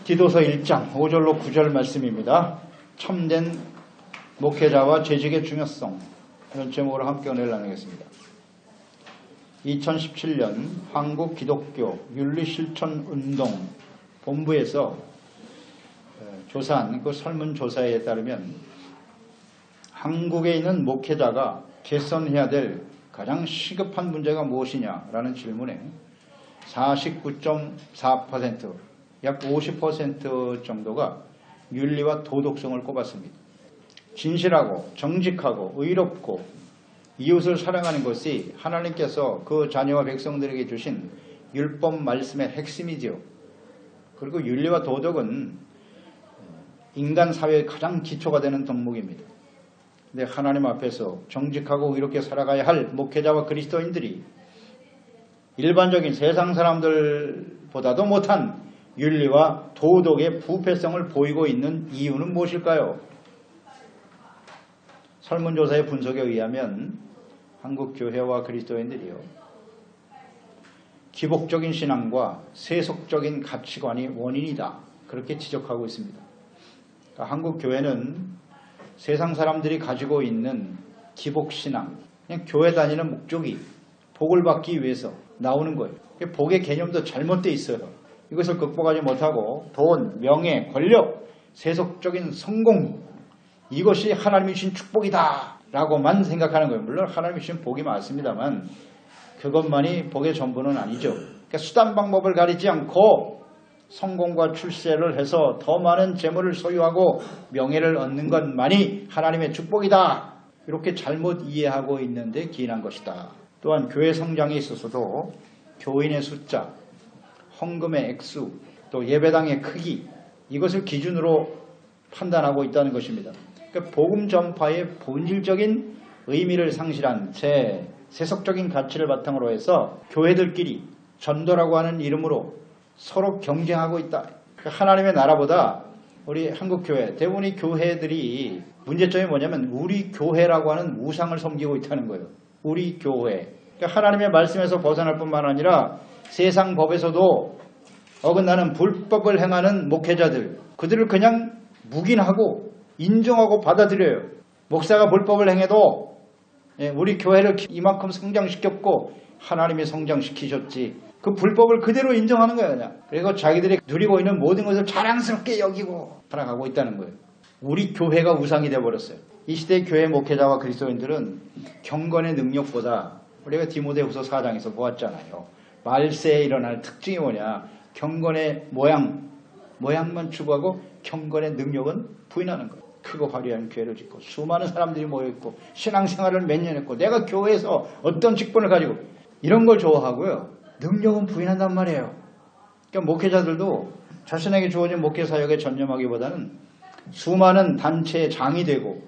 디도서 1장 5절로 9절 말씀입니다. 참된 목회자와 재직의 중요성, 이런 제목으로 함께 은혜를 나누겠습니다. 2017년 한국 기독교 윤리실천운동 본부에서 조사한 그 설문조사에 따르면 한국에 있는 목회자가 개선해야 될 가장 시급한 문제가 무엇이냐라는 질문에 49.4%, 약 50% 정도가 윤리와 도덕성을 꼽았습니다. 진실하고 정직하고 의롭고 이웃을 사랑하는 것이 하나님께서 그 자녀와 백성들에게 주신 율법 말씀의 핵심이지요. 그리고 윤리와 도덕은 인간 사회의 가장 기초가 되는 덕목입니다. 근데 하나님 앞에서 정직하고 의롭게 살아가야 할 목회자와 그리스도인들이 일반적인 세상 사람들보다도 못한 윤리와 도덕의 부패성을 보이고 있는 이유는 무엇일까요? 설문조사의 분석에 의하면 한국 교회와 그리스도인들이요, 기복적인 신앙과 세속적인 가치관이 원인이다, 그렇게 지적하고 있습니다. 그러니까 한국 교회는 세상 사람들이 가지고 있는 기복신앙, 그냥 교회 다니는 목적이 복을 받기 위해서 나오는 거예요. 복의 개념도 잘못되어 있어요. 이것을 극복하지 못하고 돈, 명예, 권력, 세속적인 성공, 이것이 하나님이 주신 축복이다 라고만 생각하는 거예요. 물론 하나님이 주신 복이 많습니다만 그것만이 복의 전부는 아니죠. 그러니까 수단 방법을 가리지 않고 성공과 출세를 해서 더 많은 재물을 소유하고 명예를 얻는 것만이 하나님의 축복이다, 이렇게 잘못 이해하고 있는데 기인한 것이다. 또한 교회 성장에 있어서도 교인의 숫자, 헌금의 액수, 또 예배당의 크기, 이것을 기준으로 판단하고 있다는 것입니다. 그러니까 복음 전파의 본질적인 의미를 상실한 세속적인 가치를 바탕으로 해서 교회들끼리 전도라고 하는 이름으로 서로 경쟁하고 있다. 그러니까 하나님의 나라보다 우리 한국교회, 대부분의 교회들이 문제점이 뭐냐면 우리 교회라고 하는 우상을 섬기고 있다는 거예요. 우리 교회. 그러니까 하나님의 말씀에서 벗어날 뿐만 아니라 세상 법에서도 어긋나는 불법을 행하는 목회자들, 그들을 그냥 묵인하고 인정하고 받아들여요. 목사가 불법을 행해도 우리 교회를 이만큼 성장시켰고 하나님이 성장시키셨지, 그 불법을 그대로 인정하는 거예요. 그냥. 그리고 자기들이 누리고 있는 모든 것을 자랑스럽게 여기고 살아가고 있다는 거예요. 우리 교회가 우상이 되어버렸어요. 이 시대의 교회 목회자와 그리스도인들은 경건의 능력보다, 우리가 디모데후서 4장에서 보았잖아요. 말세에 일어날 특징이 뭐냐, 경건의 모양만 추구하고 경건의 능력은 부인하는 거예요. 크고 화려한 교회를 짓고 수많은 사람들이 모여있고 신앙생활을 몇 년 했고 내가 교회에서 어떤 직분을 가지고 이런 걸 좋아하고요, 능력은 부인한단 말이에요. 그러니까 목회자들도 자신에게 주어진 목회 사역에 전념하기보다는 수많은 단체의 장이 되고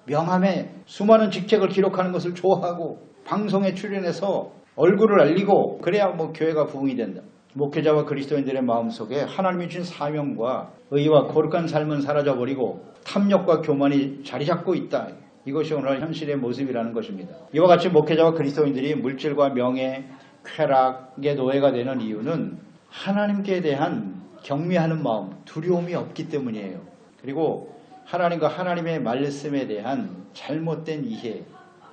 명함에 수많은 직책을 기록하는 것을 좋아하고 방송에 출연해서 얼굴을 알리고 그래야 교회가 부흥이 된다. 목회자와 그리스도인들의 마음속에 하나님이 주신 사명과 의와 거룩한 삶은 사라져버리고 탐욕과 교만이 자리 잡고 있다. 이것이 오늘 현실의 모습이라는 것입니다. 이와 같이 목회자와 그리스도인들이 물질과 명예, 쾌락의 노예가 되는 이유는 하나님께 대한 경외하는 마음, 두려움이 없기 때문이에요. 그리고 하나님과 하나님의 말씀에 대한 잘못된 이해,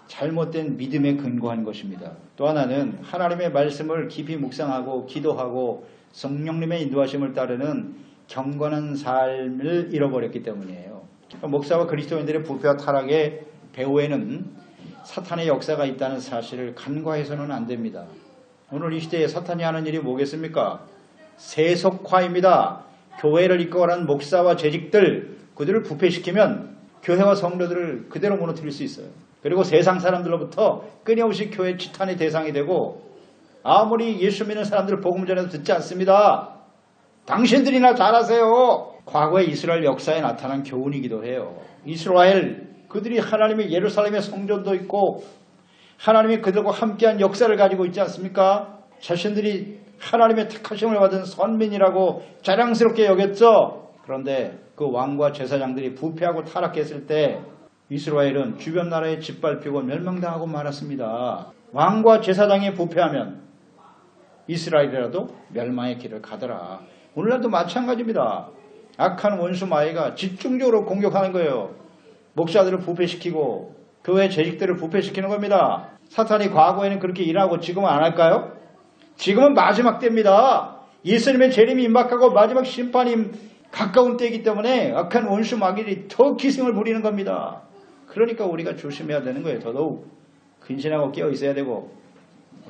잘못된 믿음에 근거한 것입니다. 또 하나는 하나님의 말씀을 깊이 묵상하고 기도하고 성령님의 인도하심을 따르는 경건한 삶을 잃어버렸기 때문이에요. 목사와 그리스도인들의 부패와 타락의 배후에는 사탄의 역사가 있다는 사실을 간과해서는 안 됩니다. 오늘 이 시대에 사탄이 하는 일이 뭐겠습니까? 세속화입니다. 교회를 이끌어가는 목사와 재직들, 그들을 부패시키면 교회와 성도들을 그대로 무너뜨릴 수 있어요. 그리고 세상 사람들로부터 끊임없이 교회 지탄의 대상이 되고, 아무리 예수 믿는 사람들을 복음 전해도 듣지 않습니다. 당신들이나 잘하세요. 과거의 이스라엘 역사에 나타난 교훈이기도 해요. 이스라엘, 그들이 하나님의 예루살렘의 성전도 있고 하나님이 그들과 함께한 역사를 가지고 있지 않습니까? 자신들이 하나님의 택하심을 받은 선민이라고 자랑스럽게 여겼죠. 그런데 그 왕과 제사장들이 부패하고 타락했을 때 이스라엘은 주변 나라에 짓밟히고 멸망당하고 말았습니다. 왕과 제사장이 부패하면 이스라엘이라도 멸망의 길을 가더라. 오늘날도 마찬가지입니다. 악한 원수 마귀가 집중적으로 공격하는 거예요. 목사들을 부패시키고 교회 재직들을 부패시키는 겁니다. 사탄이 과거에는 그렇게 일하고 지금은 안 할까요? 지금은 마지막 때입니다. 예수님의 재림이 임박하고 마지막 심판이 가까운 때이기 때문에 악한 원수 마귀들이 더 기승을 부리는 겁니다. 그러니까 우리가 조심해야 되는 거예요. 더더욱 근신하고 깨어 있어야 되고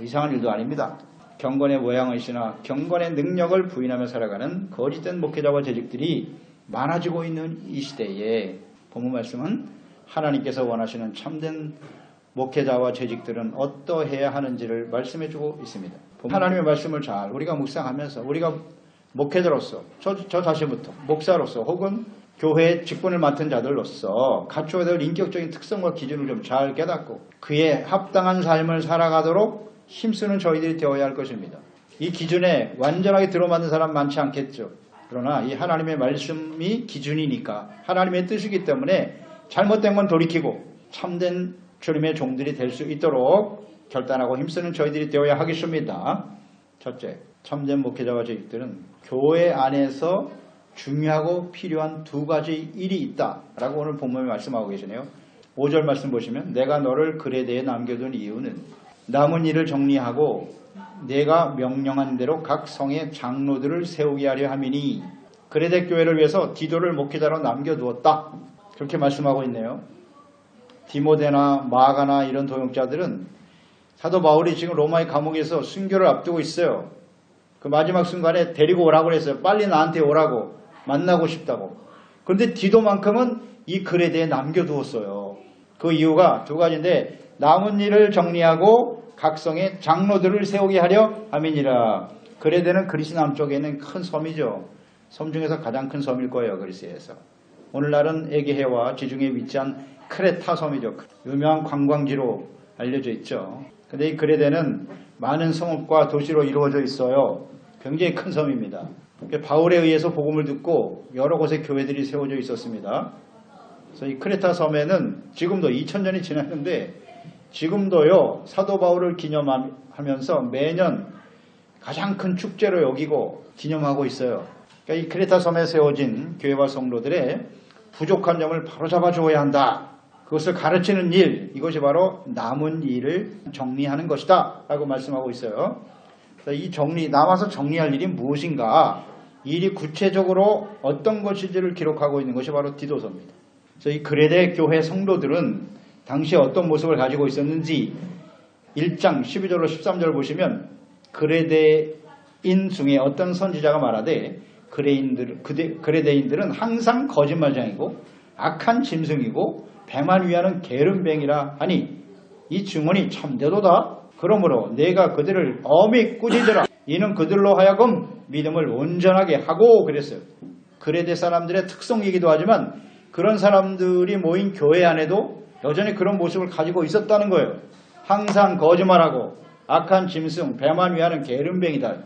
이상한 일도 아닙니다. 경건의 모양의시나 경건의 능력을 부인하며 살아가는 거짓된 목회자와 재직들이 많아지고 있는 이 시대에 본문 말씀은 하나님께서 원하시는 참된 목회자와 재직들은 어떠해야 하는지를 말씀해주고 있습니다. 하나님의 말씀을 잘 우리가 묵상하면서 우리가 목회자로서 저 자신부터 목사로서 혹은 교회의 직분을 맡은 자들로서 갖춰야 될 인격적인 특성과 기준을 좀 잘 깨닫고 그에 합당한 삶을 살아가도록 힘쓰는 저희들이 되어야 할 것입니다. 이 기준에 완전하게 들어맞는 사람 많지 않겠죠. 그러나 이 하나님의 말씀이 기준이니까 하나님의 뜻이기 때문에 잘못된 건 돌이키고 참된 주님의 종들이 될 수 있도록 결단하고 힘쓰는 저희들이 되어야 하겠습니다. 첫째, 참된 목회자와 재직들은 교회 안에서 중요하고 필요한 두 가지 일이 있다라고 오늘 본문에 말씀하고 계시네요. 5절 말씀 보시면 내가 너를 그레데에 남겨둔 이유는 남은 일을 정리하고 내가 명령한 대로 각 성의 장로들을 세우게 하려 함이니 그레데 교회를 위해서 디도를 목회자로 남겨두었다. 그렇게 말씀하고 있네요. 디모데나 마가나 이런 도용자들은 사도 바울이 지금 로마의 감옥에서 순교를 앞두고 있어요. 그 마지막 순간에 데리고 오라고 그랬어요. 빨리 나한테 오라고. 만나고 싶다고. 그런데 디도만큼은 이 그레데에 남겨두었어요. 그 이유가 두 가지인데 남은 일을 정리하고 각성의 장로들을 세우게 하려 함이니라. 그레데는 그리스 남쪽에 있는 큰 섬이죠. 섬 중에서 가장 큰 섬일 거예요. 그리스에서. 오늘날은 에게해와 지중해에 위치한 크레타 섬이죠. 유명한 관광지로 알려져 있죠. 근데 이 그레데는 많은 성읍과 도시로 이루어져 있어요. 굉장히 큰 섬입니다. 바울에 의해서 복음을 듣고 여러 곳에 교회들이 세워져 있었습니다. 그래서 이 크레타 섬에는 지금도 2000년이 지났는데 지금도요 사도 바울을 기념하면서 매년 가장 큰 축제로 여기고 기념하고 있어요. 그러니까 이 크레타 섬에 세워진 교회와 성도들의 부족한 점을 바로잡아 주어야 한다. 그것을 가르치는 일, 이것이 바로 남은 일을 정리하는 것이다 라고 말씀하고 있어요. 이 남아서 정리할 일이 무엇인가, 일이 구체적으로 어떤 것인지를 기록하고 있는 것이 바로 디도서입니다. 그래서 이 그레데 교회 성도들은 당시에 어떤 모습을 가지고 있었는지 1장 12절로 13절 보시면 그레데인 중에 어떤 선지자가 말하되 그레데인들은 항상 거짓말장이고 악한 짐승이고 배만 위하는 게으름뱅이라 하니 이 증언이 참되도다. 그러므로 내가 그들을 엄히 꾸짖으라. 이는 그들로 하여금 믿음을 온전하게 하고 그랬어요. 그레데 사람들의 특성이기도 하지만 그런 사람들이 모인 교회 안에도 여전히 그런 모습을 가지고 있었다는 거예요. 항상 거짓말하고 악한 짐승, 배만 위하는 게으름뱅이다.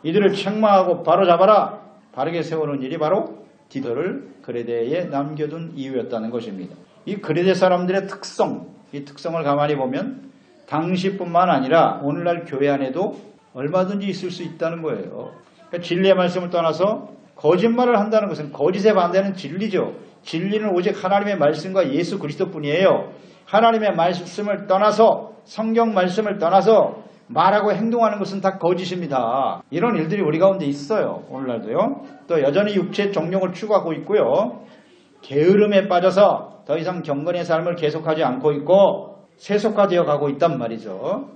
이들을 책망하고 바로잡아라. 바르게 세우는 일이 바로 디도를 그레데에 남겨둔 이유였다는 것입니다. 이 그레데 사람들의 특성, 이 특성을 가만히 보면 당시뿐만 아니라 오늘날 교회 안에도 얼마든지 있을 수 있다는 거예요. 그러니까 진리의 말씀을 떠나서 거짓말을 한다는 것은 거짓에 반대하는 진리죠. 진리는 오직 하나님의 말씀과 예수 그리스도뿐이에요. 하나님의 말씀을 떠나서 성경 말씀을 떠나서 말하고 행동하는 것은 다 거짓입니다. 이런 일들이 우리 가운데 있어요. 오늘날도요. 또 여전히 육체의 정욕을 추구하고 있고요. 게으름에 빠져서 더 이상 경건의 삶을 계속하지 않고 있고 세속화되어 가고 있단 말이죠.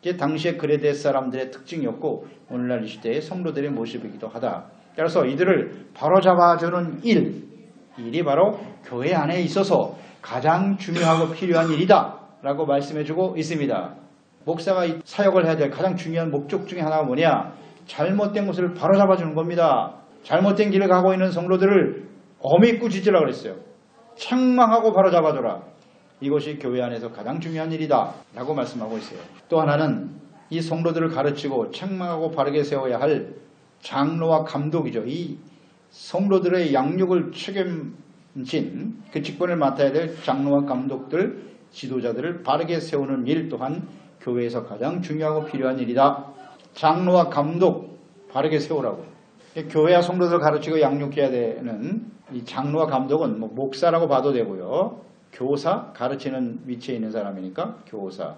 이게 당시의 그레데 사람들의 특징이었고 오늘날 이 시대의 성도들의 모습이기도 하다. 그래서 이들을 바로잡아주는 일이 바로 교회 안에 있어서 가장 중요하고 필요한 일이다 라고 말씀해주고 있습니다. 목사가 이 사역을 해야 될 가장 중요한 목적 중에 하나가 뭐냐? 잘못된 것을 바로잡아주는 겁니다. 잘못된 길을 가고 있는 성도들을 엄히 꾸짖으라 그랬어요. 책망하고 바로잡아줘라. 이것이 교회 안에서 가장 중요한 일이다 라고 말씀하고 있어요. 또 하나는 이 성도들을 가르치고 책망하고 바르게 세워야 할 장로와 감독이죠. 이 성도들의 양육을 책임진 그 직분을 맡아야 될 장로와 감독들, 지도자들을 바르게 세우는 일 또한 교회에서 가장 중요하고 필요한 일이다. 장로와 감독 바르게 세우라고. 교회와 성도들 가르치고 양육해야 되는 이 장로와 감독은 뭐 목사라고 봐도 되고요. 교사, 가르치는 위치에 있는 사람이니까 교사.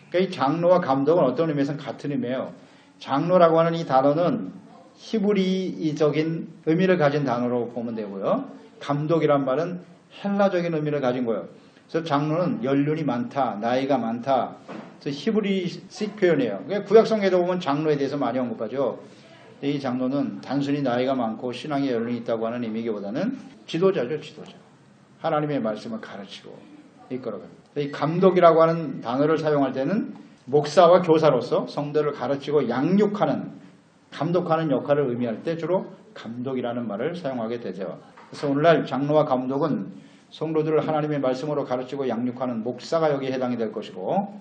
그러니까 이 장로와 감독은 어떤 의미에서는 같은 의미예요. 장로라고 하는 이 단어는 히브리적인 의미를 가진 단어로 보면 되고요. 감독이란 말은 헬라적인 의미를 가진 거예요. 그래서 장로는 연륜이 많다, 나이가 많다. 그래서 히브리식 표현이에요. 구약성경에도 보면 장로에 대해서 많이 언급하죠. 이 장로는 단순히 나이가 많고 신앙의 연륜이 있다고 하는 의미기보다는 지도자죠, 지도자. 하나님의 말씀을 가르치고 이끌어갑니다. 이 감독이라고 하는 단어를 사용할 때는 목사와 교사로서 성도를 가르치고 양육하는, 감독하는 역할을 의미할 때 주로 감독이라는 말을 사용하게 되죠. 그래서 오늘날 장로와 감독은 성도들을 하나님의 말씀으로 가르치고 양육하는 목사가 여기에 해당이 될 것이고,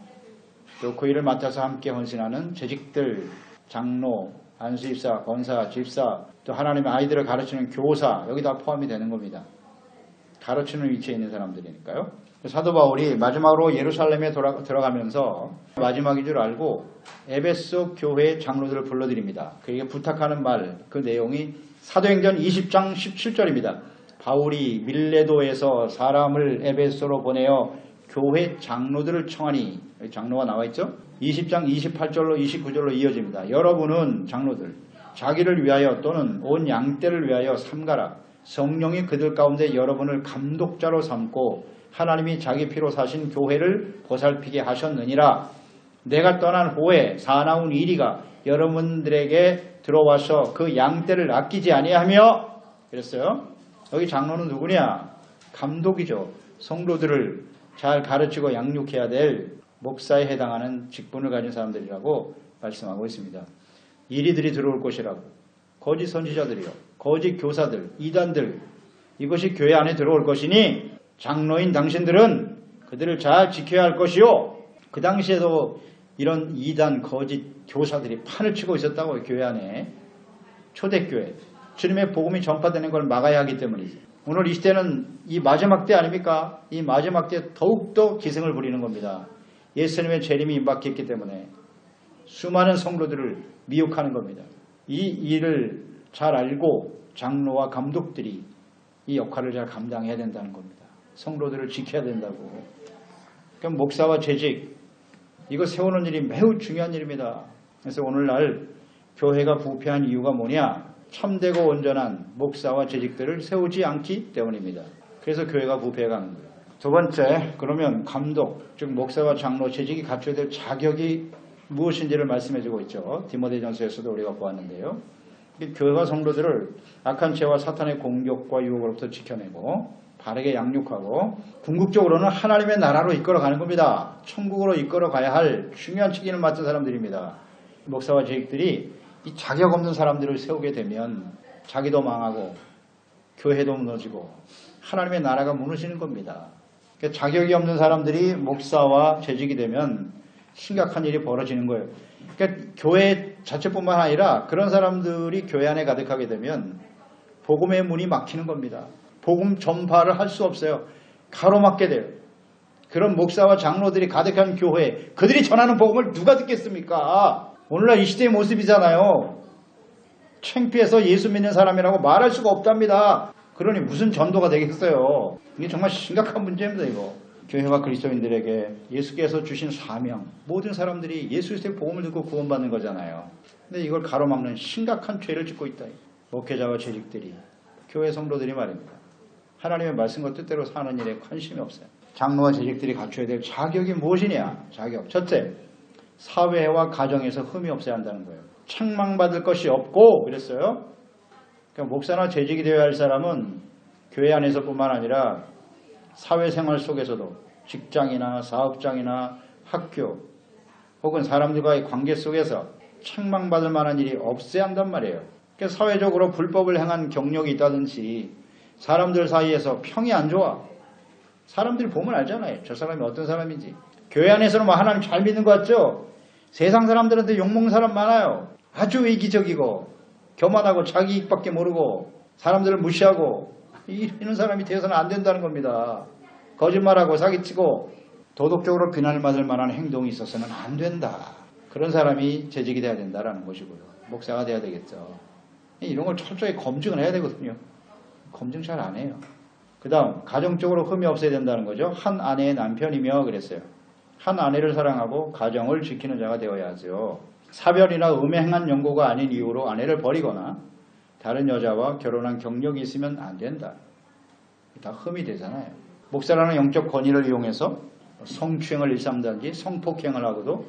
또 그 일을 맡아서 함께 헌신하는 재직들, 장로, 안수집사, 권사, 집사, 또 하나님의 아이들을 가르치는 교사, 여기 다 포함이 되는 겁니다. 가르치는 위치에 있는 사람들이니까요. 사도 바울이 마지막으로 예루살렘에 들어가면서 마지막인 줄 알고 에베소 교회 장로들을 불러드립니다. 그에게 부탁하는 말, 그 내용이 사도행전 20장 17절입니다. 바울이 밀레도에서 사람을 에베소로 보내어 교회 장로들을 청하니, 여기 장로가 나와 있죠? 20장 28절로 29절로 이어집니다. 여러분은 장로들, 자기를 위하여 또는 온 양떼를 위하여 삼가라. 성령이 그들 가운데 여러분을 감독자로 삼고 하나님이 자기 피로 사신 교회를 보살피게 하셨느니라. 내가 떠난 후에 사나운 이리가 여러분들에게 들어와서 그 양떼를 아끼지 아니하며, 그랬어요. 여기 장로는 누구냐? 감독이죠. 성도들을 잘 가르치고 양육해야 될 목사에 해당하는 직분을 가진 사람들이라고 말씀하고 있습니다. 이리들이 들어올 것이라고. 거짓 선지자들이요, 거짓 교사들, 이단들, 이것이 교회 안에 들어올 것이니 장로인 당신들은 그들을 잘 지켜야 할 것이요. 그 당시에도 이런 이단 거짓 교사들이 판을 치고 있었다고. 교회 안에, 초대교회, 주님의 복음이 전파되는 걸 막아야 하기 때문이지. 오늘 이 시대는 이 마지막 때 아닙니까? 이 마지막 때 더욱더 기승을 부리는 겁니다. 예수님의 재림이 임박했기 때문에 수많은 성도들을 미혹하는 겁니다. 이 일을 잘 알고 장로와 감독들이 이 역할을 잘 감당해야 된다는 겁니다. 성도들을 지켜야 된다고. 그럼 목사와 재직, 이거 세우는 일이 매우 중요한 일입니다. 그래서 오늘날 교회가 부패한 이유가 뭐냐? 참되고 온전한 목사와 재직들을 세우지 않기 때문입니다. 그래서 교회가 부패해가는 거예요. 두 번째, 그러면 감독, 즉 목사와 장로, 재직이 갖춰야 될 자격이 무엇인지를 말씀해주고 있죠. 디모데전서에서도 우리가 보았는데요. 교회가 성도들을 악한 죄와 사탄의 공격과 유혹으로부터 지켜내고 바르게 양육하고 궁극적으로는 하나님의 나라로 이끌어가는 겁니다. 천국으로 이끌어가야 할 중요한 책임을 맡은 사람들입니다. 목사와 재직들이 이 자격 없는 사람들을 세우게 되면 자기도 망하고 교회도 무너지고 하나님의 나라가 무너지는 겁니다. 그러니까 자격이 없는 사람들이 목사와 재직이 되면 심각한 일이 벌어지는 거예요. 그러니까 교회 자체뿐만 아니라 그런 사람들이 교회 안에 가득하게 되면 복음의 문이 막히는 겁니다. 복음 전파를 할 수 없어요. 가로막게 돼요. 그런 목사와 장로들이 가득한 교회, 그들이 전하는 복음을 누가 듣겠습니까? 오늘날 이 시대의 모습이잖아요. 창피해서 예수 믿는 사람이라고 말할 수가 없답니다. 그러니 무슨 전도가 되겠어요. 이게 정말 심각한 문제입니다. 이거. 교회와 그리스도인들에게 예수께서 주신 사명, 모든 사람들이 예수 그리스도의 복음을 듣고 구원받는 거잖아요. 근데 이걸 가로막는 심각한 죄를 짓고 있다. 목회자와 재직들이, 교회 성도들이 말입니다. 하나님의 말씀과 뜻대로 사는 일에 관심이 없어요. 장로와 재직들이 갖춰야 될 자격이 무엇이냐? 자격. 첫째, 사회와 가정에서 흠이 없어야 한다는 거예요. 책망받을 것이 없고 그랬어요. 그러니까 목사나 재직이 되어야 할 사람은 교회 안에서뿐만 아니라 사회생활 속에서도 직장이나 사업장이나 학교 혹은 사람들과의 관계 속에서 책망받을 만한 일이 없어야 한단 말이에요. 그러니까 사회적으로 불법을 행한 경력이 있다든지 사람들 사이에서 평이 안 좋아. 사람들이 보면 알잖아요. 저 사람이 어떤 사람인지. 교회 안에서는 뭐 하나님 잘 믿는 것 같죠? 세상 사람들한테 욕먹는 사람 많아요. 아주 이기적이고 교만하고 자기 이익밖에 모르고 사람들을 무시하고 이런 사람이 되어서는 안 된다는 겁니다. 거짓말하고 사기치고 도덕적으로 비난을 받을 만한 행동이 있어서는 안 된다. 그런 사람이 재직이 돼야 된다라는 것이고요. 목사가 돼야 되겠죠. 이런 걸 철저히 검증을 해야 되거든요. 검증 잘 안 해요. 그 다음 가정적으로 흠이 없어야 된다는 거죠. 한 아내의 남편이며 그랬어요. 한 아내를 사랑하고 가정을 지키는 자가 되어야 하죠. 사별이나 음행한 연고가 아닌 이유로 아내를 버리거나 다른 여자와 결혼한 경력이 있으면 안 된다. 다 흠이 되잖아요. 목사라는 영적 권위를 이용해서 성추행을 일삼든지 성폭행을 하고도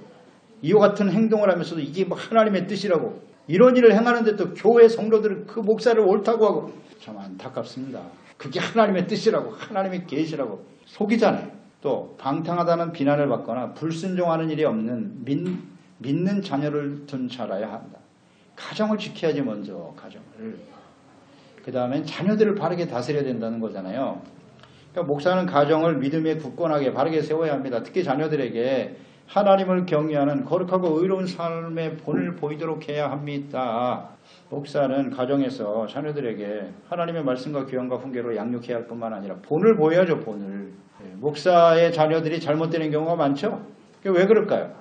이와 같은 행동을 하면서도 이게 뭐 하나님의 뜻이라고 이런 일을 행하는데 또 교회 성도들은 그 목사를 옳다고 하고 참 안타깝습니다. 그게 하나님의 뜻이라고 하나님의 계시라고 속이잖아요. 또 방탕하다는 비난을 받거나 불순종하는 일이 없는 믿는 자녀를 둔 자라야 한다. 가정을 지켜야지 먼저 가정을. 그 다음엔 자녀들을 바르게 다스려야 된다는 거잖아요. 그러니까 목사는 가정을 믿음에 굳건하게 바르게 세워야 합니다. 특히 자녀들에게 하나님을 경외하는 거룩하고 의로운 삶의 본을 보이도록 해야 합니다. 목사는 가정에서 자녀들에게 하나님의 말씀과 규양과 훈계로 양육해야 할 뿐만 아니라 본을 보여야죠. 본을. 목사의 자녀들이 잘못되는 경우가 많죠. 왜 그럴까요?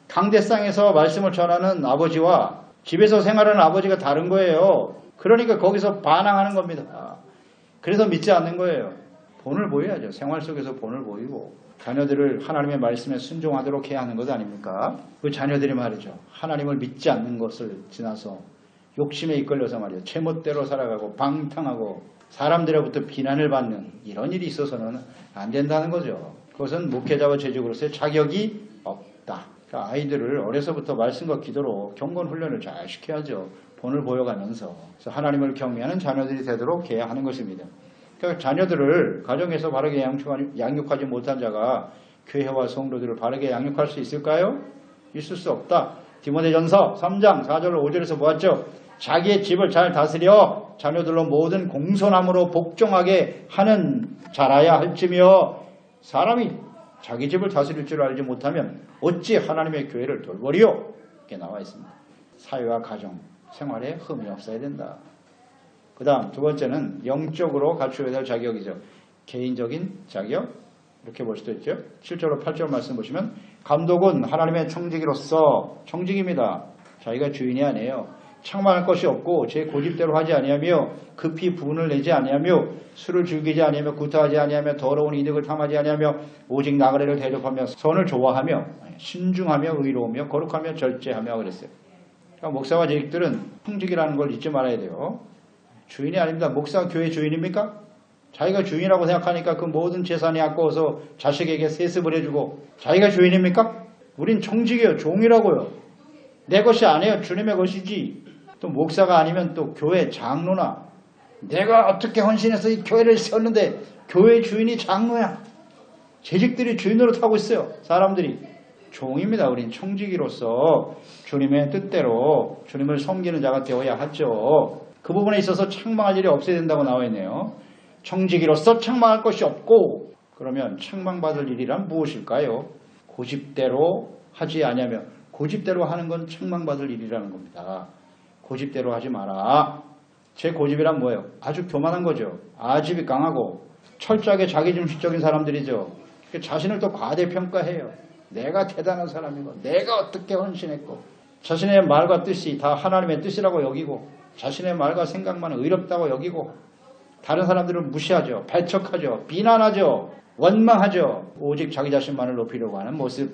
강대상에서 말씀을 전하는 아버지와 집에서 생활하는 아버지가 다른 거예요. 그러니까 거기서 반항하는 겁니다. 그래서 믿지 않는 거예요. 본을 보여야죠. 생활 속에서 본을 보이고 자녀들을 하나님의 말씀에 순종하도록 해야 하는 것 아닙니까? 그 자녀들이 말이죠. 하나님을 믿지 않는 것을 지나서 욕심에 이끌려서 말이죠. 제멋대로 살아가고 방탕하고 사람들로부터 비난을 받는 이런 일이 있어서는 안 된다는 거죠. 그것은 목회자와 재직으로서의 자격이 없다. 그러니까 아이들을 어려서부터 말씀과 기도로 경건 훈련을 잘 시켜야죠. 본을 보여가면서. 그래서 하나님을 경외하는 자녀들이 되도록 해야 하는 것입니다. 그러니까 자녀들을 가정에서 바르게 양육하지 못한 자가 교회와 성도들을 바르게 양육할 수 있을까요? 있을 수 없다. 디모데전서 3장 4절로 5절에서 보았죠. 자기의 집을 잘 다스려 자녀들로 모든 공손함으로 복종하게 하는 자라야 할지며 사람이 자기 집을 다스릴 줄 알지 못하면 어찌 하나님의 교회를 돌보리요? 이렇게 나와 있습니다. 사회와 가정, 생활에 흠이 없어야 된다. 그 다음 두 번째는 영적으로 갖추어야 될 자격이죠. 개인적인 자격 이렇게 볼 수도 있죠. 7절로 8절 말씀 보시면 감독은 하나님의 청지기로서 청지기입니다. 자기가 주인이 아니에요. 창망할 것이 없고 제 고집대로 하지 아니하며 급히 분을 내지 아니하며 술을 즐기지 아니하며 구타하지 아니하며 더러운 이득을 탐하지 아니하며 오직 나그네를 대접하며 선을 좋아하며 신중하며 의로우며 거룩하며 절제하며 그랬어요. 그러니까 목사와 재직들은 청직이라는 걸 잊지 말아야 돼요. 주인이 아닙니다. 목사가 교회 주인입니까? 자기가 주인이라고 생각하니까 그 모든 재산이 아까워서 자식에게 세습을 해주고 자기가 주인입니까? 우린 청직이에요. 종이라고요. 내 것이 아니에요. 주님의 것이지. 또 목사가 아니면 또 교회 장로나 내가 어떻게 헌신해서 이 교회를 세웠는데 교회 주인이 장로야. 재직들이 주인으로 타고 있어요. 사람들이. 종입니다. 우린 청지기로서 주님의 뜻대로 주님을 섬기는 자가 되어야 하죠. 그 부분에 있어서 책망할 일이 없어야 된다고 나와 있네요. 청지기로서 책망할 것이 없고 그러면 책망받을 일이란 무엇일까요? 고집대로 하지 아니하며 고집대로 하는 건 책망받을 일이라는 겁니다. 고집대로 하지 마라. 제 고집이란 뭐예요? 아주 교만한 거죠. 아집이 강하고 철저하게 자기중심적인 사람들이죠. 자신을 또 과대평가해요. 내가 대단한 사람이고 내가 어떻게 헌신했고 자신의 말과 뜻이 다 하나님의 뜻이라고 여기고 자신의 말과 생각만 의롭다고 여기고 다른 사람들을 무시하죠. 배척하죠. 비난하죠. 원망하죠. 오직 자기 자신만을 높이려고 하는 모습.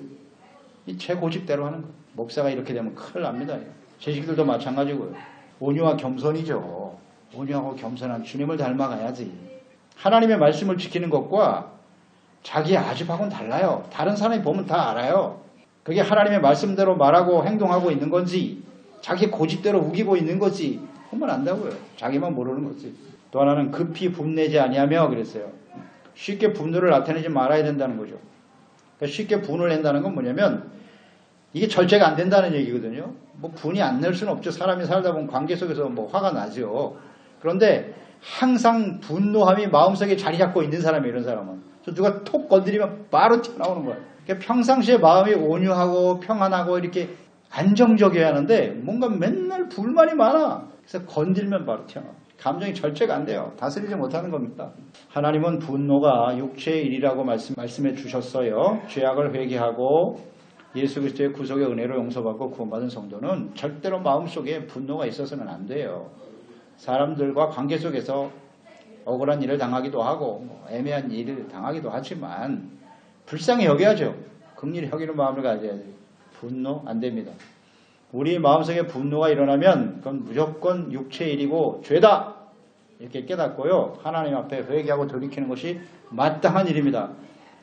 이 제 고집대로 하는 거예요. 목사가 이렇게 되면 큰일 납니다. 재직들도 마찬가지고요. 온유와 겸손이죠. 온유하고 겸손한 주님을 닮아가야지. 하나님의 말씀을 지키는 것과 자기의 아집하고는 달라요. 다른 사람이 보면 다 알아요. 그게 하나님의 말씀대로 말하고 행동하고 있는 건지 자기 고집대로 우기고 있는 건지 보면 안다고요. 자기만 모르는 거지. 또 하나는 급히 분내지 아니하며 그랬어요. 쉽게 분노를 나타내지 말아야 된다는 거죠. 그러니까 쉽게 분을 낸다는 건 뭐냐면 이게 절제가 안 된다는 얘기거든요. 뭐 분이 안 날 수는 없죠. 사람이 살다 보면 관계 속에서 뭐 화가 나죠. 그런데 항상 분노함이 마음속에 자리 잡고 있는 사람이 이런 사람은. 그래서 누가 톡 건드리면 바로 튀어나오는 거예요. 그러니까 평상시에 마음이 온유하고 평안하고 이렇게 안정적이어야 하는데 뭔가 맨날 불만이 많아. 그래서 건들면 바로 튀어나와. 감정이 절제가 안 돼요. 다스리지 못하는 겁니다. 하나님은 분노가 육체의 일이라고 말씀해 주셨어요. 죄악을 회개하고 예수 그리스도의 구속의 은혜로 용서받고 구원받은 성도는 절대로 마음속에 분노가 있어서는 안 돼요. 사람들과 관계 속에서 억울한 일을 당하기도 하고 애매한 일을 당하기도 하지만 불쌍히 여겨야죠. 긍휼히 여기는 마음을 가져야 돼요. 분노 안 됩니다. 우리 마음속에 분노가 일어나면 그건 무조건 육체의 일이고 죄다 이렇게 깨닫고요. 하나님 앞에 회개하고 돌이키는 것이 마땅한 일입니다.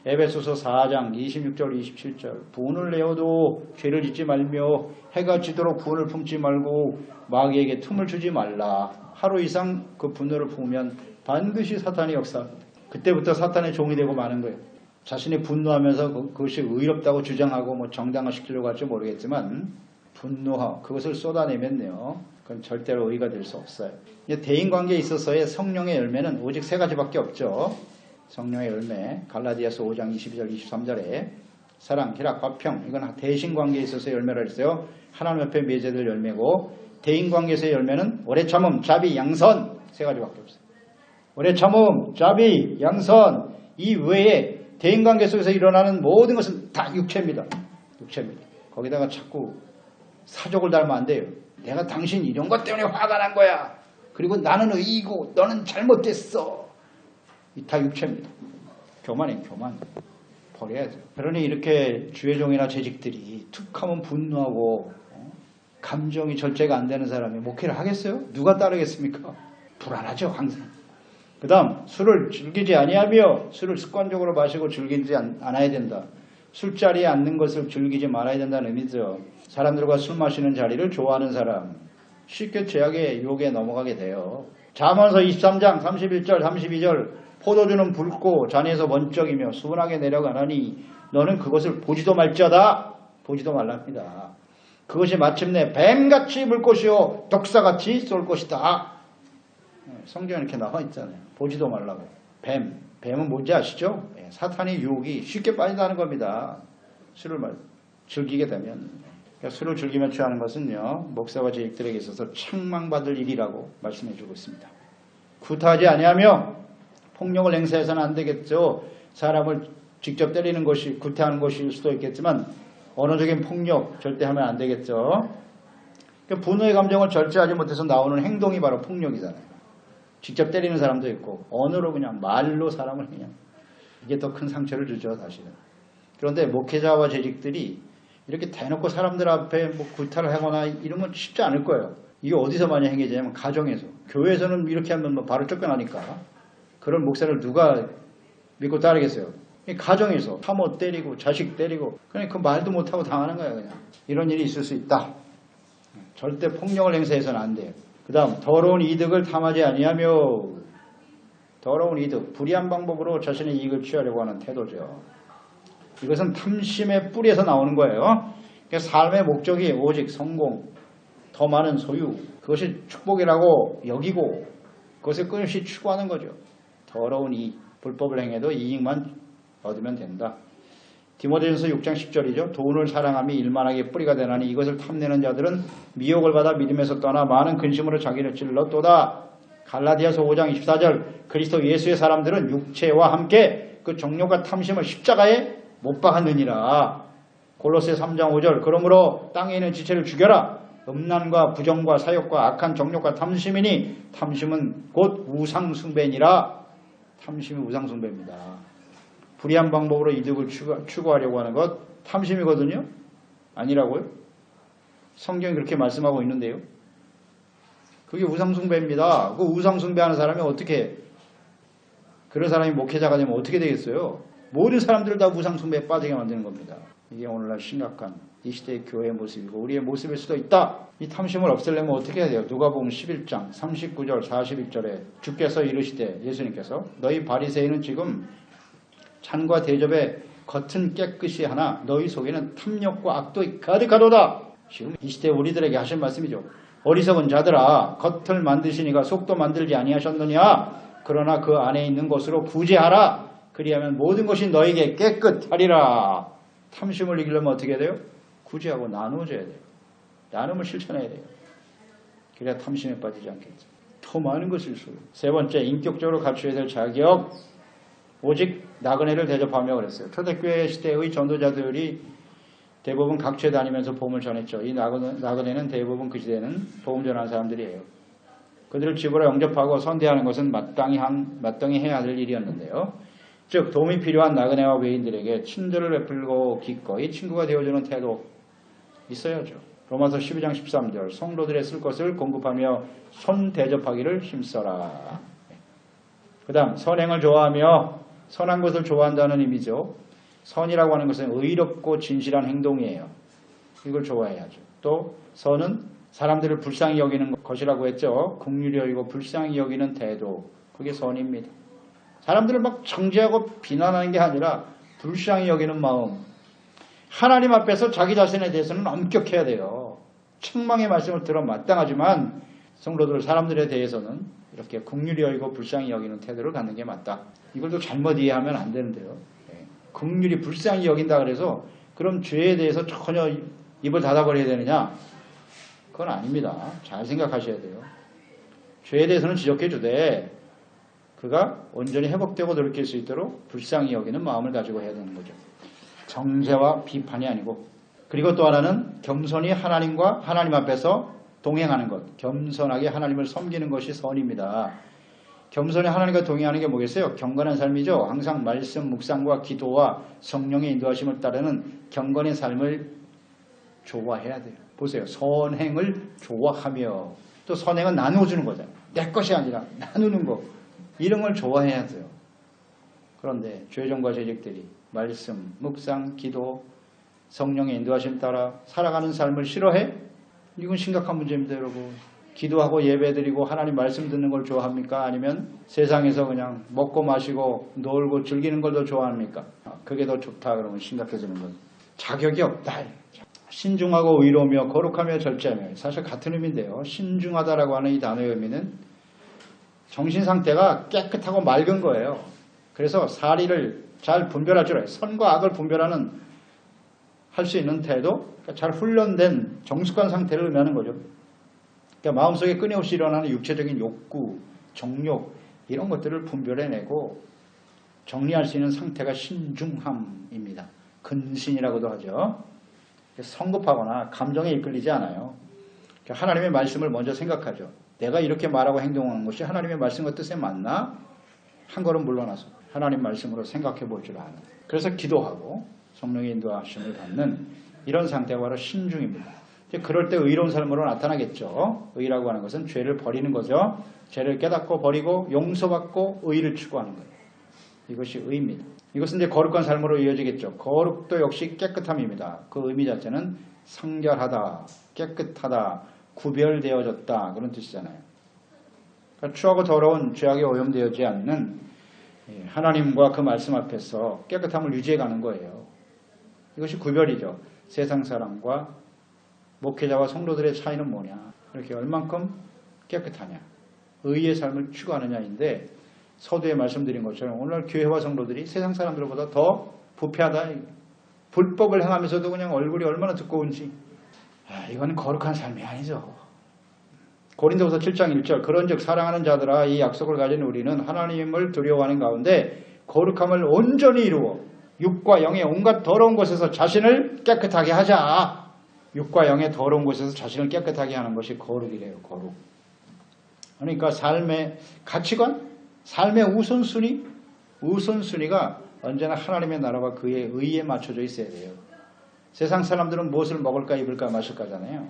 에베소서 4장 26절 27절 분을 내어도 죄를 짓지 말며 해가 지도록 분을 품지 말고 마귀에게 틈을 주지 말라. 하루 이상 그 분노를 품으면 반드시 사탄이 역사합니다. 그때부터 사탄의 종이 되고 마는 거예요. 자신이 분노하면서 그것이 의롭다고 주장하고 정당화시키려고 할지 모르겠지만 분노하 그것을 쏟아내면요. 그건 절대로 의가 될 수 없어요. 대인관계에 있어서의 성령의 열매는 오직 세 가지밖에 없죠. 성령의 열매 갈라디아서 5장 22절 23절에 사랑, 희락, 화평 이건 대신관계에 있어서의 열매라 했어요. 하나님 앞에 맺어질 열매고 대인관계에서의 열매는 오래 참음, 자비, 양선 세 가지밖에 없어요. 오래 참음, 자비, 양선 이 외에 대인관계 속에서 일어나는 모든 것은 다 육체입니다. 육체입니다. 거기다가 자꾸 사족을 달면 안 돼요. 내가 당신 이런 것 때문에 화가 난 거야. 그리고 나는 의이고 너는 잘못됐어. 다 육체입니다. 교만이에요. 교만. 버려야 돼요. 그러니 이렇게 주의 종이나 재직들이 툭 하면 분노하고 감정이 절제가 안 되는 사람이 목회를 하겠어요? 누가 따르겠습니까? 불안하죠. 항상. 그 다음 술을 즐기지 아니하며 술을 습관적으로 마시고 즐기지 않아야 된다. 술자리에 앉는 것을 즐기지 말아야 된다는 의미죠. 사람들과 술 마시는 자리를 좋아하는 사람 쉽게 죄악의 유혹에 넘어가게 돼요. 잠언서 23장 31절 32절 포도주는 붉고 잔에서 번쩍이며 순하게 내려가나니 너는 그것을 보지도 말지어다. 보지도 말랍니다. 그것이 마침내 뱀같이 물 것이요 독사같이 쏠 것이다. 성경에 이렇게 나와 있잖아요. 보지도 말라고. 뱀은 뭔지 아시죠? 사탄의 유혹이 쉽게 빠진다는 겁니다. 술을 즐기게 되면. 그러니까 술을 즐기며 취하는 것은요. 목사와 재직들에게 있어서 책망받을 일이라고 말씀해 주고 있습니다. 구타하지 아니하며 폭력을 행사해서는 안 되겠죠. 사람을 직접 때리는 것이 구타하는 것일 수도 있겠지만 언어적인 폭력 절대 하면 안 되겠죠. 그러니까 분노의 감정을 절제하지 못해서 나오는 행동이 바로 폭력이잖아요. 직접 때리는 사람도 있고 언어로 그냥 말로 사람을 그냥 이게 더 큰 상처를 주죠. 사실은. 그런데 목회자와 재직들이 이렇게 대놓고 사람들 앞에 구타를 하거나 이런 건 쉽지 않을 거예요. 이게 어디서 많이 행해지냐면 가정에서. 교회에서는 이렇게 하면 바로 쫓겨나니까 그런 목사를 누가 믿고 따르겠어요. 가정에서 사모 때리고 자식 때리고 그냥 그 말도 못하고 당하는 거예요. 그냥. 이런 일이 있을 수 있다. 절대 폭력을 행사해서는 안 돼요. 그 다음 더러운 이득을 탐하지 아니하며 더러운 이득, 불의한 방법으로 자신의 이익을 취하려고 하는 태도죠. 이것은 탐심의 뿌리에서 나오는 거예요. 그러니까 삶의 목적이 오직 성공, 더 많은 소유, 그것이 축복이라고 여기고 그것을 끊임없이 추구하는 거죠. 더러운 이익, 불법을 행해도 이익만 얻으면 된다. 디모데전서 6장 10절이죠. 돈을 사랑함이 일만하게 뿌리가 되나니 이것을 탐내는 자들은 미혹을 받아 믿음에서 떠나 많은 근심으로 자기를 찔렀도다. 갈라디아서 5장 24절 그리스도 예수의 사람들은 육체와 함께 그 정욕과 탐심을 십자가에 못 박았느니라. 골로새 3장 5절 그러므로 땅에 있는 지체를 죽여라. 음란과 부정과 사욕과 악한 정욕과 탐심이니 탐심은 곧 우상숭배니라. 탐심이 우상숭배입니다. 불의한 방법으로 이득을 추구하려고 하는 것 탐심이거든요. 아니라고요? 성경이 그렇게 말씀하고 있는데요. 그게 우상숭배입니다. 그 우상숭배하는 사람이 어떻게 그런 사람이 목회자가 되면 어떻게 되겠어요? 모든 사람들을 다 우상숭배에 빠지게 만드는 겁니다. 이게 오늘날 심각한 이 시대의 교회의 모습이고 우리의 모습일 수도 있다. 이 탐심을 없애려면 어떻게 해야 돼요? 누가복음 11장 39절 41절에 주께서 이르시되 예수님께서 너희 바리새인은 지금 잔과 대접에 겉은 깨끗이 하나 너희 속에는 탐욕과 악도 가득하도다. 지금 이 시대 우리들에게 하신 말씀이죠. 어리석은 자들아 겉을 만드시니가 속도 만들지 아니하셨느냐. 그러나 그 안에 있는 것으로 구제하라. 그리하면 모든 것이 너에게 깨끗하리라. 탐심을 이기려면 어떻게 해야 돼요? 구제하고 나누어줘야 돼요. 나눔을 실천해야 돼요. 그래야 탐심에 빠지지 않겠죠. 더 많은 것을 써요. 세 번째, 인격적으로 갖춰야 될 자격. 오직 나그네를 대접하며 그랬어요. 초대교회 시대의 전도자들이 대부분 각처에 다니면서 복음을 전했죠. 이 나그네는 대부분 그 시대에는 복음 전하는 사람들이에요. 그들을 집으로 영접하고 선대하는 것은 마땅히 해야 할 일이었는데요. 즉 도움이 필요한 나그네와 외인들에게 친절을 베풀고 기꺼이 친구가 되어주는 태도 있어야죠. 로마서 12장 13절 성도들의 쓸 것을 공급하며 손 대접하기를 힘써라. 그 다음 선행을 좋아하며 선한 것을 좋아한다는 의미죠. 선이라고 하는 것은 의롭고 진실한 행동이에요. 이걸 좋아해야죠. 또 선은 사람들을 불쌍히 여기는 것이라고 했죠. 긍휼히 여기고 불쌍히 여기는 태도, 그게 선입니다. 사람들을 막 정죄하고 비난하는 게 아니라 불쌍히 여기는 마음. 하나님 앞에서 자기 자신에 대해서는 엄격해야 돼요. 책망의 말씀을 들어 마땅하지만 성도들 사람들에 대해서는 이렇게 긍휼히 여기고 불쌍히 여기는 태도를 갖는 게 맞다. 이걸 또 잘못 이해하면 안 되는데요. 긍휼히 불쌍히 여긴다 그래서 그럼 죄에 대해서 전혀 입을 닫아버려야 되느냐? 그건 아닙니다. 잘 생각하셔야 돼요. 죄에 대해서는 지적해 주되 그가 온전히 회복되고 돌이킬 수 있도록 불쌍히 여기는 마음을 가지고 해야 되는 거죠. 정죄와 비판이 아니고. 그리고 또 하나는 겸손히 하나님과 하나님 앞에서 동행하는 것. 겸손하게 하나님을 섬기는 것이 선입니다. 겸손히 하나님과 동행하는 게 뭐겠어요? 경건한 삶이죠. 항상 말씀, 묵상과 기도와 성령의 인도하심을 따르는 경건의 삶을 좋아해야 돼요. 보세요. 선행을 좋아하며 또 선행은 나누어주는 거잖아요. 내 것이 아니라 나누는 거. 이런 걸 좋아해야 돼요. 그런데 죄정과 죄직들이 말씀, 묵상, 기도, 성령의 인도하심 따라 살아가는 삶을 싫어해? 이건 심각한 문제입니다, 여러분. 기도하고 예배드리고 하나님 말씀 듣는 걸 좋아합니까? 아니면 세상에서 그냥 먹고 마시고 놀고 즐기는 걸 더 좋아합니까? 그게 더 좋다 그러면 심각해지는 거죠. 자격이 없다. 신중하고 의로우며 거룩하며 절제하며 사실 같은 의미인데요. 신중하다라고 하는 이 단어의 의미는 정신 상태가 깨끗하고 맑은 거예요. 그래서 사리를 잘 분별할 줄 알아요. 선과 악을 분별하는 할 수 있는 태도, 그러니까 잘 훈련된 정숙한 상태를 의미하는 거죠. 그러니까 마음속에 끊임없이 일어나는 육체적인 욕구, 정욕 이런 것들을 분별해내고 정리할 수 있는 상태가 신중함입니다. 근신이라고도 하죠. 성급하거나 감정에 이끌리지 않아요. 그러니까 하나님의 말씀을 먼저 생각하죠. 내가 이렇게 말하고 행동하는 것이 하나님의 말씀과 뜻에 맞나? 한 걸음 물러나서 하나님 말씀으로 생각해 볼 줄 아는. 그래서 기도하고 성령의 인도하심을 받는 이런 상태가 바로 신중입니다. 그럴 때 의로운 삶으로 나타나겠죠. 의라고 하는 것은 죄를 버리는 거죠. 죄를 깨닫고 버리고 용서받고 의를 추구하는 거예요. 이것이 의입니다. 이것은 이제 거룩한 삶으로 이어지겠죠. 거룩도 역시 깨끗함입니다. 그 의미 자체는 성결하다, 깨끗하다, 구별되어졌다 그런 뜻이잖아요. 그러니까 추하고 더러운 죄악에 오염되어지 않는 하나님과 그 말씀 앞에서 깨끗함을 유지해가는 거예요. 이것이 구별이죠. 세상 사람과 목회자와 성도들의 차이는 뭐냐? 이렇게 얼만큼 깨끗하냐? 의의 삶을 추구하느냐인데 서두에 말씀드린 것처럼 오늘 교회와 성도들이 세상 사람들보다 더 부패하다. 불법을 행하면서도 그냥 얼굴이 얼마나 두꺼운지. 이건 거룩한 삶이 아니죠. 고린도후서 7장 1절 그런즉 사랑하는 자들아 이 약속을 가진 우리는 하나님을 두려워하는 가운데 거룩함을 온전히 이루어 육과 영의 온갖 더러운 곳에서 자신을 깨끗하게 하자. 육과 영의 더러운 곳에서 자신을 깨끗하게 하는 것이 거룩이래요. 거룩. 그러니까 삶의 가치관, 삶의 우선순위가 언제나 하나님의 나라와 그의 의에 맞춰져 있어야 돼요. 세상 사람들은 무엇을 먹을까 입을까 마실까잖아요.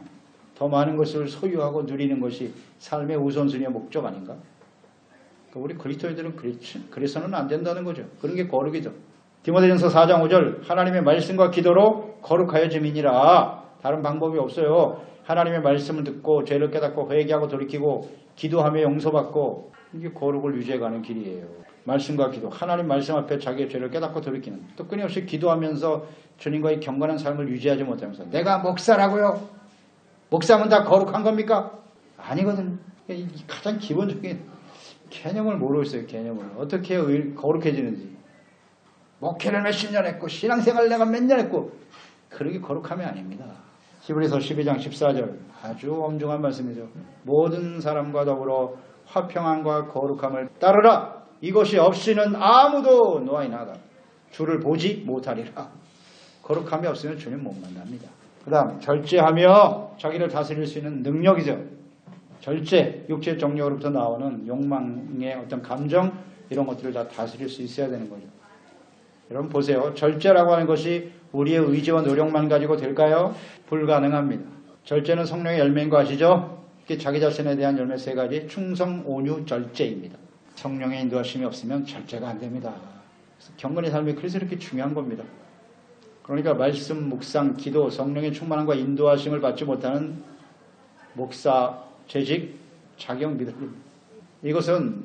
더 많은 것을 소유하고 누리는 것이 삶의 우선순위의 목적 아닌가? 우리 그리스도인들은 그래서는 안 된다는 거죠. 그런 게 거룩이죠. 디모데전서 4장 5절 하나님의 말씀과 기도로 거룩하여짐이니라. 다른 방법이 없어요. 하나님의 말씀을 듣고 죄를 깨닫고 회개하고 돌이키고 기도하며 용서받고 이게 거룩을 유지해가는 길이에요. 말씀과 기도, 하나님 말씀 앞에 자기의 죄를 깨닫고 돌이키는 또 끊임없이 기도하면서 주님과의 경건한 삶을 유지하지 못하면서 내가 목사라고요? 목사면 다 거룩한 겁니까? 아니거든. 가장 기본적인 개념을 모르고 있어요. 개념을. 어떻게 거룩해지는지. 목회를 몇십 년 했고 신앙생활 내가 몇 년 했고 그러기 거룩함이 아닙니다. 히브리서 12장 14절 아주 엄중한 말씀이죠. 모든 사람과 더불어 화평함과 거룩함을 따르라. 이것이 없이는 아무도 노아에 나가 주를 보지 못하리라. 거룩함이 없으면 주님 못 만납니다. 그 다음 절제하며 자기를 다스릴 수 있는 능력이죠. 절제, 육체의 정력으로부터 나오는 욕망의 어떤 감정 이런 것들을 다 다스릴 수 있어야 되는 거죠. 여러분 보세요. 절제라고 하는 것이 우리의 의지와 노력만 가지고 될까요? 불가능합니다. 절제는 성령의 열매인 거 아시죠? 이게 자기 자신에 대한 열매 3가지 충성, 온유, 절제입니다. 성령의 인도하심이 없으면 절제가 안 됩니다. 그래서 경건의 삶이 그래서 이렇게 중요한 겁니다. 그러니까 말씀, 묵상, 기도, 성령의 충만함과 인도하심을 받지 못하는 목사, 재직, 자격 믿음. 이것은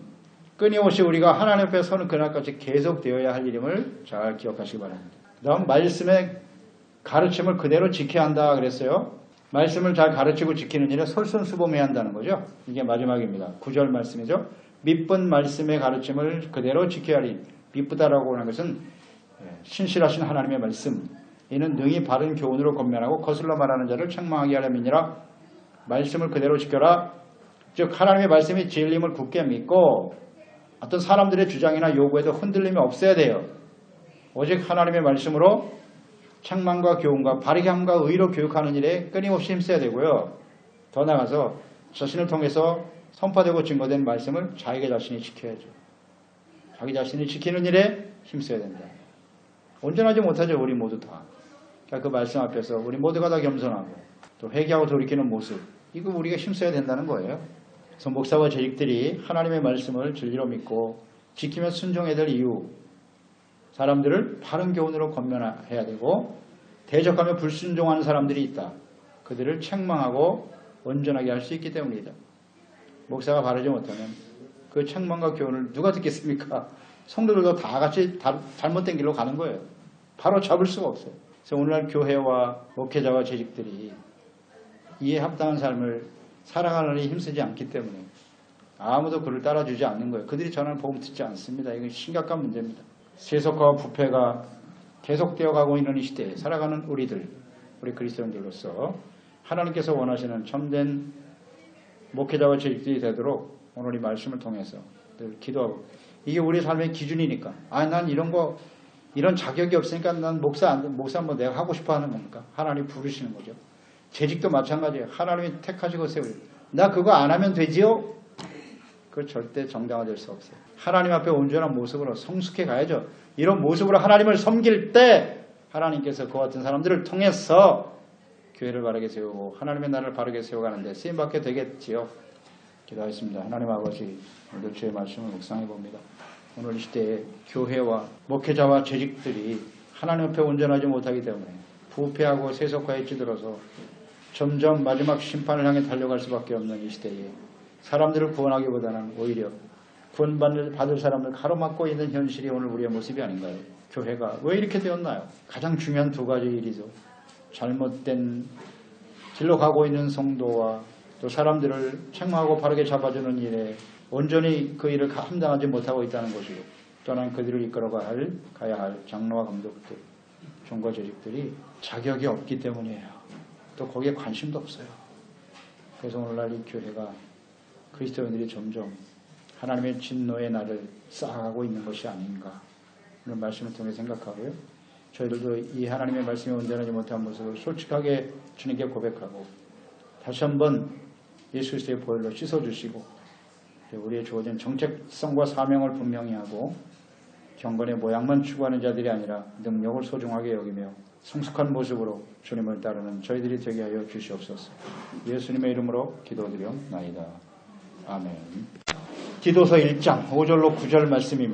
끊임없이 우리가 하나님 앞에 서는 그날까지 계속되어야 할 일임을 잘 기억하시기 바랍니다. 그 다음 말씀의 가르침을 그대로 지켜야 한다 그랬어요. 말씀을 잘 가르치고 지키는 일에 솔선수범해야 한다는 거죠. 이게 마지막입니다. 9절 말씀이죠. 미쁜 말씀의 가르침을 그대로 지켜야 하리. 미쁘다라고 하는 것은 신실하신 하나님의 말씀. 이는 능히 바른 교훈으로 권면하고 거슬러 말하는 자를 책망하게 하려니라. 말씀을 그대로 지켜라. 즉 하나님의 말씀이 진리임을 굳게 믿고 어떤 사람들의 주장이나 요구에도 흔들림이 없어야 돼요. 오직 하나님의 말씀으로 책망과 교훈과 바르게 함과 의로 교육하는 일에 끊임없이 힘써야 되고요. 더 나아가서 자신을 통해서 선포되고 증거된 말씀을 자기 자신이 지켜야죠. 자기 자신이 지키는 일에 힘써야 된다. 온전하지 못하죠. 우리 모두 다. 그러니까 그 말씀 앞에서 우리 모두가 다 겸손하고 또 회개하고 돌이키는 모습, 이거 우리가 힘써야 된다는 거예요. 그래서 목사와 재직들이 하나님의 말씀을 진리로 믿고 지키며 순종해야 될 이유, 사람들을 바른 교훈으로 권면해야 되고 대적하며 불순종하는 사람들이 있다. 그들을 책망하고 온전하게 할 수 있기 때문이다. 목사가 바르지 못하면 그 책망과 교훈을 누가 듣겠습니까? 성도들도 다 같이 잘못된 길로 가는 거예요. 바로 잡을 수가 없어요. 그래서 오늘날 교회와 목회자와 재직들이 이에 합당한 삶을 살아가느니 힘쓰지 않기 때문에 아무도 그를 따라주지 않는 거예요. 그들이 전하는 복음 듣지 않습니다. 이건 심각한 문제입니다. 세속화와 부패가 계속되어 가고 있는 이 시대에 살아가는 우리 그리스도인들로서 하나님께서 원하시는 참된 목회자와 재직들이 되도록 오늘 이 말씀을 통해서 늘 기도하고, 이게 우리 삶의 기준이니까, 난 이런 자격이 없으니까 난 목사 한번 내가 하고 싶어 하는 겁니까? 하나님 부르시는 거죠. 재직도 마찬가지예요. 하나님이 택하시고 세우고, 나 그거 안 하면 되지요? 그거 절대 정당화될 수 없어요. 하나님 앞에 온전한 모습으로 성숙해 가야죠. 이런 모습으로 하나님을 섬길 때 하나님께서 그와 같은 사람들을 통해서 교회를 바르게 세우고 하나님의 나라를 바르게 세워가는데 쓰임받게 되겠지요. 기도하겠습니다. 하나님 아버지, 오늘도 주의 말씀을 묵상해 봅니다. 오늘 이 시대에 교회와 목회자와 재직들이 하나님 앞에 온전하지 못하기 때문에 부패하고 세속화에 찌들어서 점점 마지막 심판을 향해 달려갈 수밖에 없는 이 시대에 사람들을 구원하기보다는 오히려 구원받을 사람을 가로막고 있는 현실이 오늘 우리의 모습이 아닌가요? 교회가 왜 이렇게 되었나요? 가장 중요한 2가지 일이죠. 잘못된 길로 가고 있는 성도와 또 사람들을 책망하고 바르게 잡아주는 일에 온전히 그 일을 감당하지 못하고 있다는 것이고, 또한 그들을 가야 할 장로와 감독들, 종과 재직들이 자격이 없기 때문이에요. 또 거기에 관심도 없어요. 그래서 오늘날 이 교회가 그리스도인들이 점점 하나님의 진노의 날을 쌓아가고 있는 것이 아닌가, 이런 말씀을 통해 생각하고요. 저희들도 이 하나님의 말씀에 온전하지 못한 모습을 솔직하게 주님께 고백하고 다시 한번 예수 그리스도의 보혈로 씻어주시고 우리의 주어진 정체성과 사명을 분명히 하고 경건의 모양만 추구하는 자들이 아니라 능력을 소중하게 여기며 성숙한 모습으로 주님을 따르는 저희들이 되게 하여 주시옵소서. 예수님의 이름으로 기도드리옵나이다. 아멘. 디도서 1장 5절로 9절 말씀입니다.